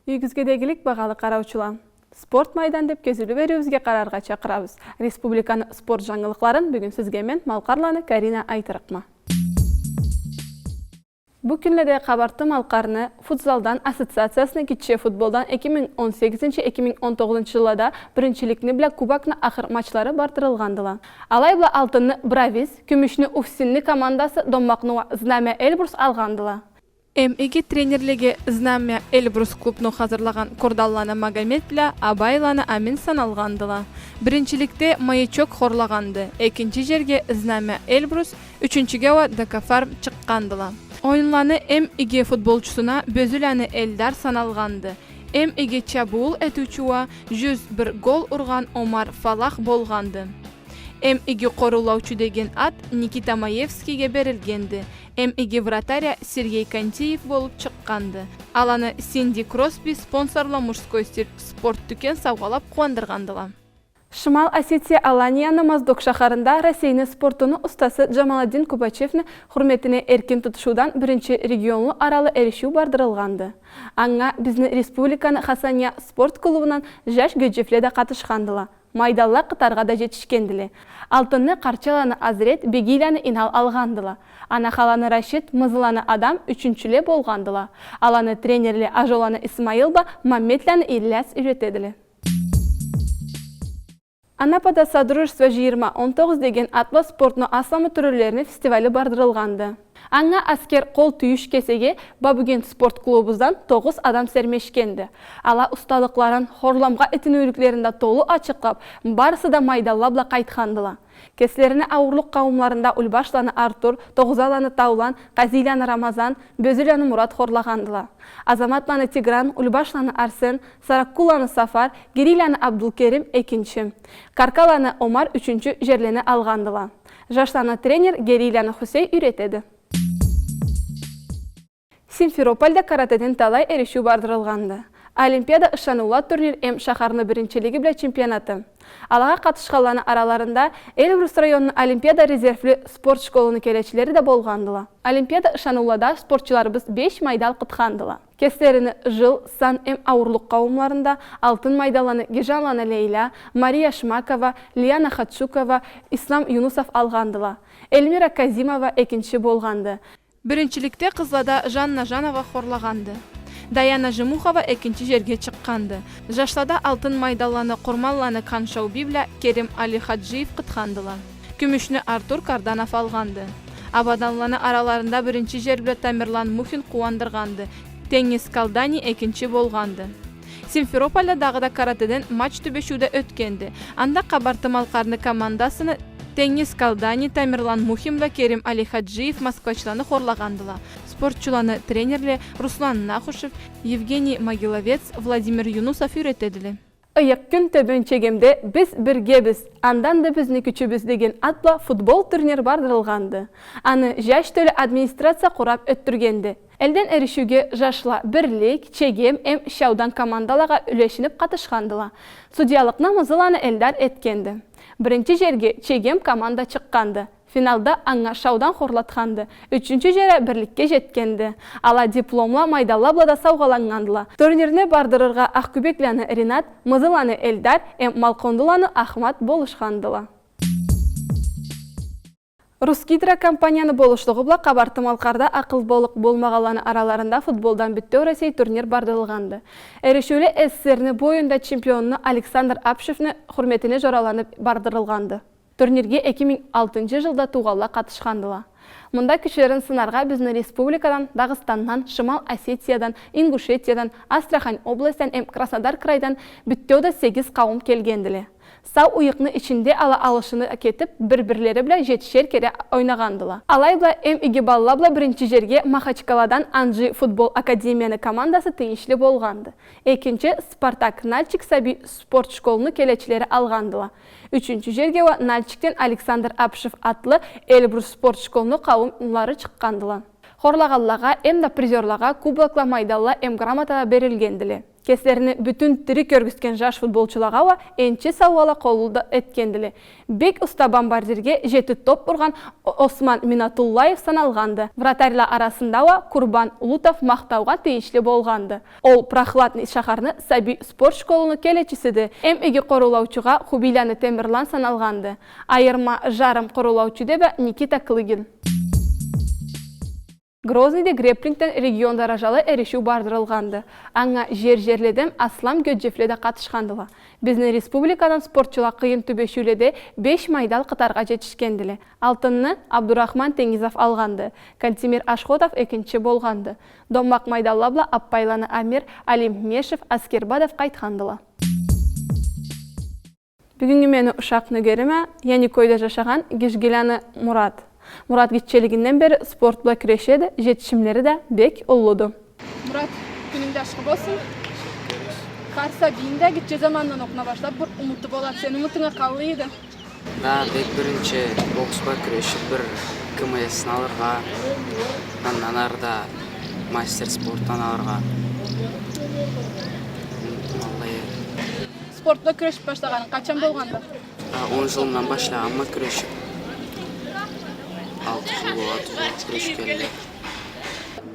Үйгізгедегілік бағалы қараучылан. Спорт майдан деп көзілі беруізге қарарға чақырабыз. Республиканы спорт жаңылықларын бүгін сізге мен Малқарланы Карина айтырықма. Бұл күнлерде қабарты Малқарны футзалдан ассоциациясына кетші футболдан 2018-2019 жылада біріншілікні білі кубакны ақыр матчлары бартырылғандыла. Алай білі алтынны Бравис, күмішні Уфсинні командасы Доммақнуа Знамя Эльбрус алғандыла. МИГ тренерліге Знамя Эльбрус клубны hazırlagan Кордалланы Магомед білі Абайланы Амин саналғандыла. Біріншілікте Маячок хорлағанды, екінші жерге Знамя Эльбрус, үшіншіге ва Дакафарм чыққандыла. Ойынланы МИГ футболчусына Бözüləni Элдар саналғанды. МИГ чабуыл әтучуа 101 гол ұрған Омар Фалах болғанды. МИГ қорулаучу деген ат Никита Маевскийге берілгенді. МИГ вратаря Сергей Кантиев болып шыққанды. Аланы Синди Кросби спонсорлы мужской стиль спорт түкен сауғалап қуандырғандыла. Шымал Осетия Аланияны Моздок шақарында Россияны спортыны ұстасы Джамаладдин Кубачевны құрметіне эркин тұтышудан бірінші регионлы аралы әрішу бардырылғанды. Аңға біздің республиканы Хасания спорт клубынан жаш гөджефледі қатышқандыла. Майдалла қытарға да жетішкенділі. Алтынны Қарчаланы Азрет Бегиляны инал алғандыла. Анахаланы Рашид Мызыланы Адам үшіншіле болғандыла. Аланы тренерлі Ажоланы Исмаилба Мамметляны Ильяс үйретеділі. Анапада Содружество 2019 деген атлы спортны асламы түрлеріне фестивалі бардырылғанды. Аңа аскер қол түйіш кесеге Бабуген спорт клубыздан 9 адам сермешкенді. Ала ұсталықларын хорламға етін өріклерінде толы ачықлап, барысы да майдаллабла қайтқандыла. Кеслеріне ауырлық қауымларында Ульбашланы Артур, Тоғызаланы Таулан, Қазиляны Рамазан, Бözüляны Мурат хорлағандыла. Азаматланы Тигран, Ульбашланы Арсен, Сараккуланы Сафар, Гериляны Абдулкерим екінші. Каркаланы Омар үшінші жерлені алғандыла. Жашланы тренер Гериляны Хусей үйретеді. Симферопольда каратеден талай әрішу бардырылғанды. Олимпиада ышанула турнир шақарны біріншілігі біле чемпионаты. Алаға қатышқаланы араларында Эльбрус районының Олимпиада резервлі спорт школыны келечілері де болғандыла. Олимпиада ышанулада спортчыларыбыз 5 майдал қытқандыла. Кестеріні жыл сан ауырлық қауымларында алтын майдаланы Гежанланы Лейла, Мария Шмакова, Лияна Хатшукова, Ислам Юнусов алғандыла. Эльмира Казимова екінші болғанды. Біріншілікте қызлада Жанна Жанова хорлағанды. Даяна Жымухова екінші жерге шыққанды. Жашлада алтын майдаланы Құрмалланы Каншау Библя Керим Али Хаджиев қытқандыла. Күмішні Артур Карданов алғанды. Абаданланы араларында бірінші жерге Тамерлан Мухин қуандырғанды. Теңіз Калдани екінші болғанды. Симферопольда дағыда каратеден матч түбешуді өткенді. Анда қабарты Малқарны командасыны Теңіз Калдани, Тамерлан Мухимла, Керим Али Хаджиев москвачланы хорлағандыла. Спортчуланы тренерлі Руслан Нахушев, Евгений Могиловец, Владимир Юнусов үйретеділі. Ұйық күн төбенчегемде біз біргебіз, андан да бізні күчібіз деген атла футбол турнир бардырылғанды. Аны жаш төлі администрация құрап өттіргенді. Әлден әрішуге жашла бірлік, чегем, шаудан командалаға үлешініп қатышқандыла. Судиялықна Мызыланы Элдар еткенді. Бірінші жерге чегем команда шыққанды. Финалда аңа шаудан хорлатқанды. Үшінші жері бірлікке жеткенді. Ала дипломла майдалаблада сауғаланғандыла. Турниріне бардырырға Ақкүбекляны Ринат, Мызыланы Элдар, Малқондыланы Ахмат болышқандыла. Русгидро компанияны болышлығы бұла қабарты Малқарда ақыл болық болмағаланы араларында футболдан бітті Ресей турнир бардылғанды. Әрішөлі СССРні бойында чемпионны Александр Апшевні құрметіне жораланып бардырылғанды. Турнирге 2006 жылда туғалла қатышқандыла. Мұнда күшерін сынарға біздің республикадан, Дағыстаннан, Шымал Осетиядан, Ингушетиядан, Астрахань областан, Краснодар крайдан бүттеуді 8 қауым келгенділі. Сау ұйықны ішінде ала алышыны кетіп, бір-бірлері біле жетішер кере ойнағандыла. Алайбла МИГ баллабла бірінші жерге Махачкаладан Анжи футбол академияны командасы тейішлі болғанды. Екінші Спартак Нальчик Саби спорт школыны келечілері алғандыла. Үшінші жерге Нальчиктен Александр Апшев атлы Эльбрус спорт школыны қауымлары шыққандыла. Хорлағаллаға, да призерлаға кубокла майдалла грамотада берілгенділі. Keslerini bütün tiri körgüsken жаш футболчуларга энче сауала колулда эткендиле. Бек уста бомбардирге 7 топ урган Осман Минатуллаев саналганды. Вратарьлар арасында Курбан Улутов мактауга тийишле болганды. Ол Прохладный шахарны Саби спорт школуну келечисиди. Эги корулаучуга Хубиляны Темирлан саналганды. Айырма жарым корулаучу дебе Никита Клыгин. Грозныйде греплингтен регион даражалы эрешүү бардырылганды. Аңа жерледем Аслам Göджефледе катышкандыла. Биздин республикадан спортчулар кыйын түбөшүүлөдө 5 майдал кытарга жетишкендиле. Алтынны Абдурахман Теңизов алганды. Кантемир Ашходов экинчи болганды. Доммак майдаллабла Аппайланы Амир, Алим Мешев, Аскербадов кайткандыла. Бүгүнкү мени ушакны кереме, Яникойдо жашаган Гишгеляны Мурат. Мурат кичилигинен бери спорт менен күрөшөдү, жетишимлери да бек уллуду. Мурат, күнүңдө ашкы болсун. Карса бийинде кичи замандан окуна баштап, бир умутту болот. Сенин умутуңа калды эди? Бек биринчи бокс менен күрөшүп бир КМС алырга, андан арда мастер спорттан алырга. Спорт менен күрөшүп баштаганың качан болгонду? 10 жылдан башлаганмын күрөшүп. 6 жыл болот күрөшкөнү.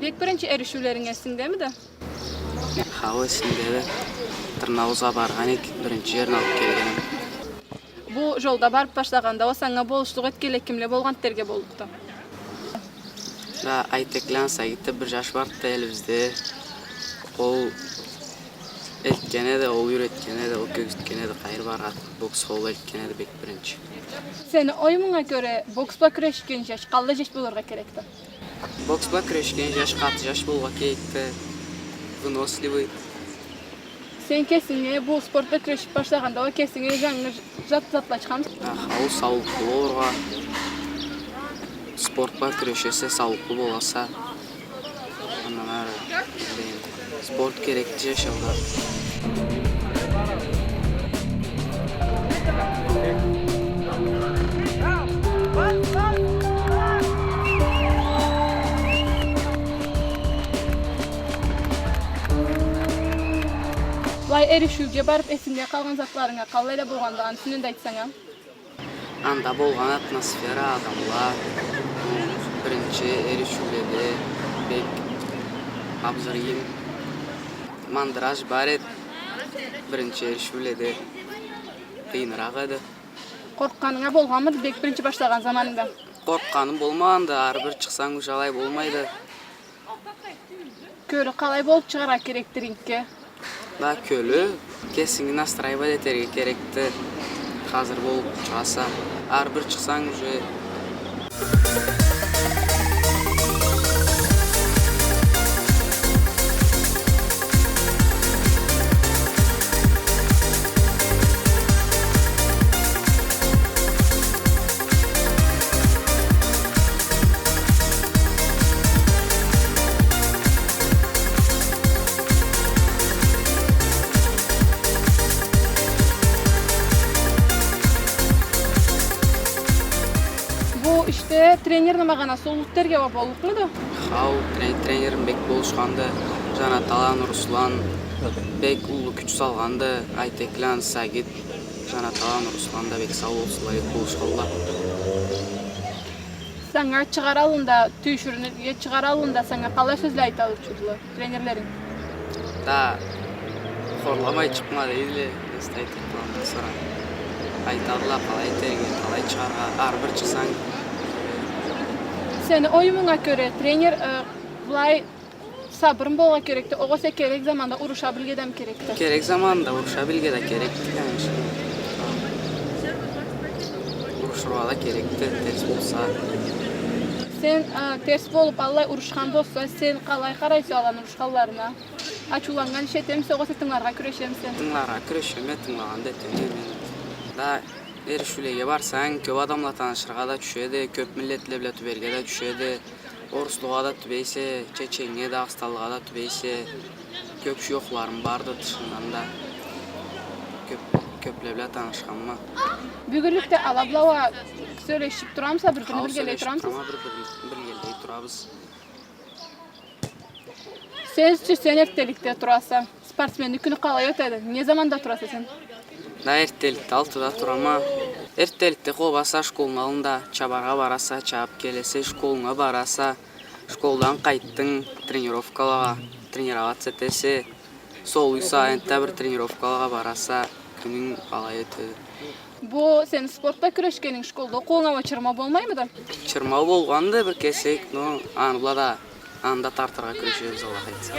Бек биринчи эрешүүлөрүң эсиңдеби да? Эсимде. Тырнаузга барган эки биринчи жерин алып келгеним. Бул жолдо барып баштаганда сага болуштук эткеле кимле болгонтерге болукту? Айтеклан Сагитте бир жаш барды элибизде. Ол элткене да, ол үйрөткене да, ол көгүткене да кайыр барат. Бокс болуп элткене да бек биринчи. Сени оюмуңа көрө бокс менен күрөшкөн жаш кандай жаш болорго керекти? Бокс менен күрөшкөн жаш катты жаш болууга керекти. Выносливый. Сен кесиңе бул спорт менен күрөшүп баштаганда кесиңе жаңы жатлачкан. Ал саулыктуу болорго. Спорт менен күрөшөсө саулыктуу болса, андан ары спорт керекти жашоодо. Лай эрешүүгө барып эсиңде калган затларыңа кандай эле болгондугун түшүнүп айтсаң. Анда болгон атмосфера, адамдар, биринчи эрешүүлөрдө бек абзырыйым. Мандраж бар эди. Биринчи эрешүүлөрдө кыйыныраак эди. Коркканыңа болгонбу бек биринчи баштаган заманыңда? Коркканым болмаганда, ар бир чыксаң уж алай болмайды. Көрү калай болуп чыгара керекти рингке? Көлү кесиңи настраивать этерге керекти. Азыр болуп чыгаса, ар бир чыксаң уже тренердің мағанасы улуттерге болуқмыды? Тренерім бек болушқанды, жана Талан Руслан бек улы күч салғанды, Айтеклан Сагит, жана Талан Руслан да бек сау болушқанды. Саңа чыгаралында, түйшүрүнүргө чыгаралында саңа калай сөзлөр айта алчудлар тренерлериң? Хорламай чыкма дейли, Айтекландан сурап. Айтадылар калай терге, калай чыгарга, ар бир чыксаң. Сени оюмуңа көрө тренер булай сабырын болго керекти, огосе керек заманда уруша билгедем керекти. Керек заманда уруша билге да керекти, конечно. Урушууга да керекти, терс болса. Сен терс болуп алай урушкан болсо, сен калай карайсың алан урушканларына? Ачууланган ишетемсиң, огосе тыңларга күрөшөмсүң? Тыңларга күрөшөм, тыңлаганда этемин. Да эрешүүлөргө барсаң, көп адамдар таанышырга да түшөдү, көп миллетлер биле түбөргө да түшөдү. Орустууга да түбөйсө, чеченге, дагысталга да түбөйсө. Көп шүйөклөрүм барды тышынан да. Көплөр биле таанышканмын. Бүгүнлүктө алаблава сөйлөшүп турамсызбы, бир-бирге турамсызбы? Бир-бирге турабыз. Сен эртеликте турасың. Спортсменlik günü kalay ötedi. Ne zamanda turasın sen? Да эртеликте 6-да турама. Эртеликте кобаса школдун алдында чабарга бараса, чаап келесе школуңа бараса, школдан кайттың тренировкаларга, тренироваться этесе, сол үй сайынта бир тренировкаларга бараса, күнүң калай өтөдү. Bu sen sportda küreşkenin şkolda қолыңа чырма болмаймы да? Чырма болгонду бир кесек, но аны да анда тартырга күрөшөбүз Аллах айтса.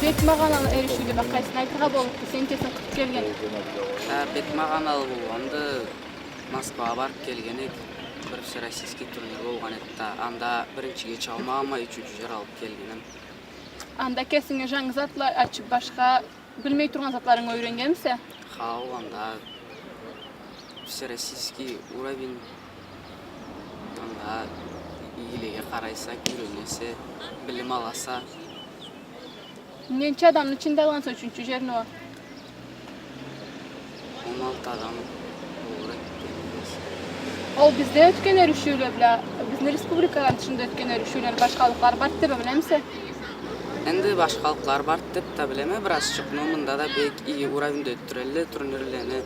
Betmağanalı erişүүгө кайсын айтырга болуп, сен тесин кытып келген. Бетмаганалы болгондо Москвага барып келгенек, бир всероссийский турнир болгон эди да. Анда биринчиге чыга алмаганма, үчүнчү жер алып келгенем. Анда кесиңе жаңы затлар ачып, башка билмей турган затларың öğreнгенсиң? Хау анда всероссийский уровень. Анда ийгилеге карайса, үйрөнөсө, билим аласа. Ненче адамдын içinde алганса үчүнчү жерин o? 16 адам olur ettiğimiz. Ол бизде өткөн эришүүлөр беле, биздин республиканын тышында өткөн эришүүлөр башкалыклар бар деп билемсиң? Endi başkalıklar var dep da bileme biraz çık. No munda da bek iyi uravinde öttürelle turnirlerini.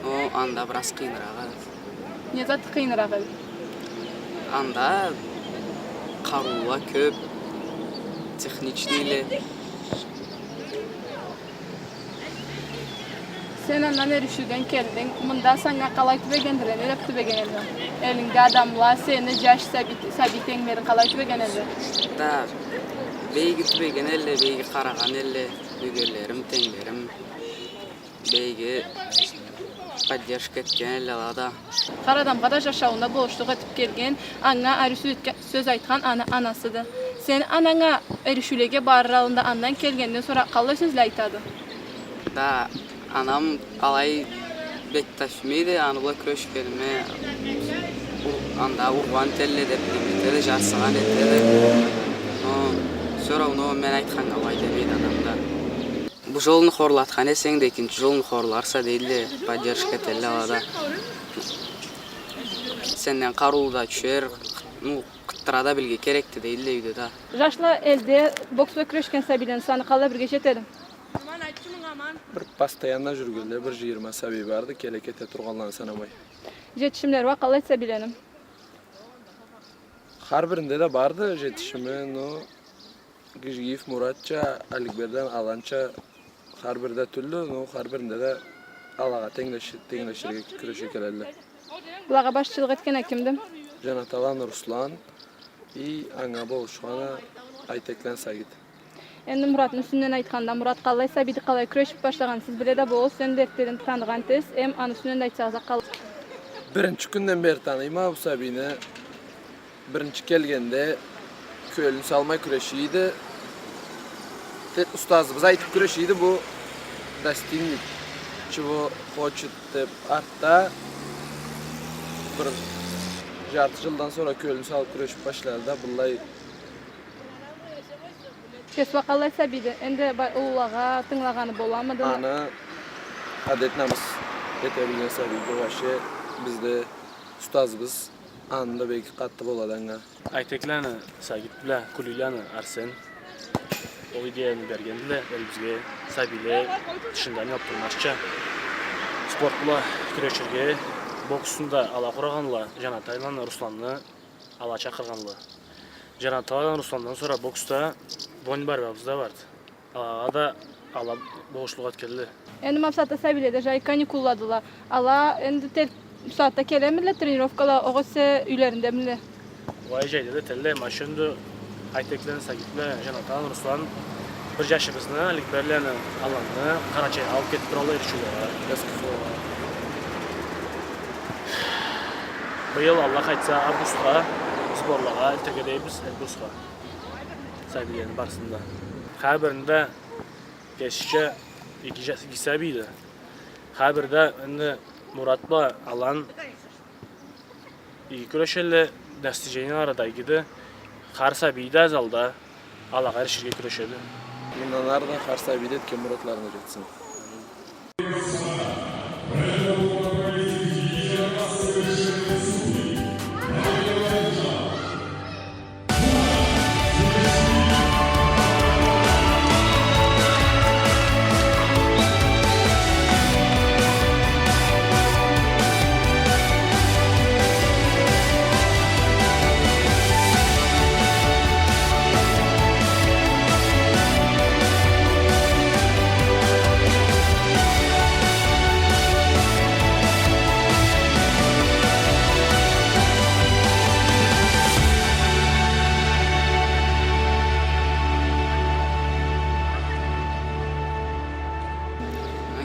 O anda biraz kıyınırağı. Ne zat kıyınırağı? Anda karuva köp texniçliyle. Sen andan erişүүдөн келдиң. Мында саңа калай түбөгендер, элеп түбөгенелер. Элиңде адамлар сени жаш сабитеңдерин калай түбөгенелер. Da beygi tübegen elle, beygi karagan elle, bügelerim, tenglerim, beygi поддержка etken elle alada. Кар адамга да жашауында болуштук этип келген, аңа эришүүгө сөз айткан анасыды. Сен анаңа эришүүлөргө барыр алдында андан келгенден sonra кандай сөзлөр айтады? Da anam alay bektaşmıydı, anıla köş kelime anda urban telle dep demedi, jarsıgan etedi. No, sonra onu men aytkan alay demeydi anamda. Bu jolunu horlatkan eseң de ikinci jolunu horlarsa deydi, поддержка telle alada. Senden karulu da düşer, kıttırada bilgi kerekti deydi uydu da. Жашла элде бокс ve күрөшкөн сабилен саны калай бирге жетеди? Bir постоянно жүргенде bir 20 саби барды, келекете турганларын санамай. Жетишимдер var калай сабиленим? Har birinde de bardı жетишими, но Gijgiyev Muratça, Alikberden Alança har birinde türlü, no har birinde de Alaga tengleşirge küreşe keleldi. Буларга башчылык эткен кимди? Janatalan Ruslan и аңа болушкана Ayteklen Sagit. Endi Murat'ın üstünden aytkanda Murat kалай сабиди калай күрөшүп баштаган сиз биле да болуп, sen дертерин таныган тез, эм аны үстүнөн айтсаңыз калай. Birinci günden beri tanıyma bu Sabine. Birinci gelgende kölünü salma küreşiydi. Ustazımız aytıp küreşiydi bu достигнет, чего хочет деп артта bir жарты жылдан sonra kölünü salıp küreşip başladı da bullay. Kesva калай сабиди, endi улага тыңлаганы боламыды? Ana adetnamiz yetebilgen Sabine başı bizde ustazımız anında belki katlı boladan. Ayteklani Sagit bilan Kulilani Arsen o ideyani bergendiler bizga Sabile tishindani yaptırmasça sport bilan küreşirge boksunda ala quraganlar Janataylan Ruslanni ala chaqirganlar. Janataylan Ruslandan sonra boksta Bonbarbabızda vardı. Alaga da ala boşluğa keldi. Endi maqsadda Sabilede jay kanikulladılar. Ala endi tek saatte kelemile trenirovkalar oğuse üylerinde mile. Vay jayda da telle maşındı Ayteklen Sagit'le Jonathan Ruslan bir yaşımızda Alikberlerni alanını Karaçay'a alıp ketip turalı erişiyorlar. Bu yıl Allah qaytsa Avgust'a sporlağa iltirgedeyimiz Elbrus'a. Saybilerin barısında. Xabirinde geçişe iki sabiydi. Xabirde indi Murat'la alan iyi küreşelle nestijeni aradaydı. Har sabiydi azalda alağa erişirge küreşedi. Bundan arda Harsa bilet ki muratlarına jetsin.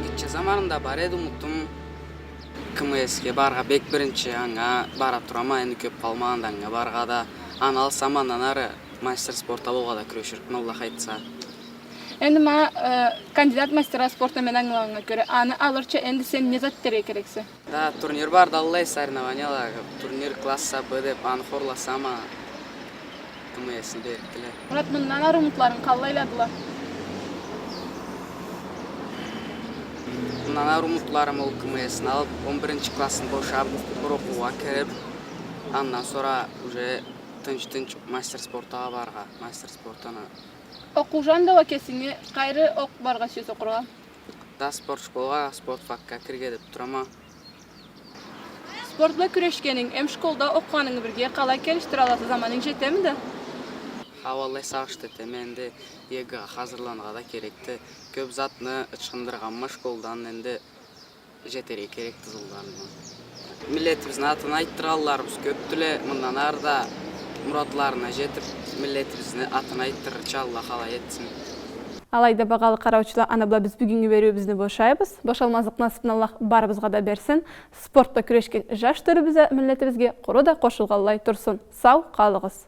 Gitçe zamanında bar edi umuttum. KMS'ge barga bek birinci anga bara turama endi köp kalmaganda anga barga da ana alsam andan ары мастер спорта болга да күрөшүрмүн Алла кайтса. Endi ma kandidat mastera sporta men anglaganga göre anı alırça endi sen ne zattere kerekse. Да, турнир бар да Алла соревнованиялар, турнир класса Б деп аны хорласам KMS'ни бериптилер. Murat bundan ar umutlarım kallayladılar. Bundan ары umutlarım ol KMS'ni alıp 11 klassını boşap bir okuğa kirip andan sonra уже тынч мастер спортага барга, мастер спортана. Okujan da vakesini gayrı ok barga söz okurga. Да, спорт школага, спорт факка кирге деп турама. Sportla küreşkenin hem şkolda okuganını birge kalay keliştire alası zamaning jetemi de. Ha vallahi сагышты этем энди ЕГЭга hazırlanга да керекти. Көп затны ычкындырганма школдан энди жетери керекти жылдарында. Миллетибиздин атын айттыраларыбыз көптү эле, мындан ары да муратларына жетип, миллетибиздин атын айттырчы Алла каалай этсин. Алайда бағалы қараучылар, ана бұла біз бүгінгі беруімізді бошайбыз. Бошалмазлық насыпын Аллах барыбызға да берсін. Спортта күрешкен жаш түрі бізе миллетімізге құры да қошылғалай тұрсын. Сау қалығыз.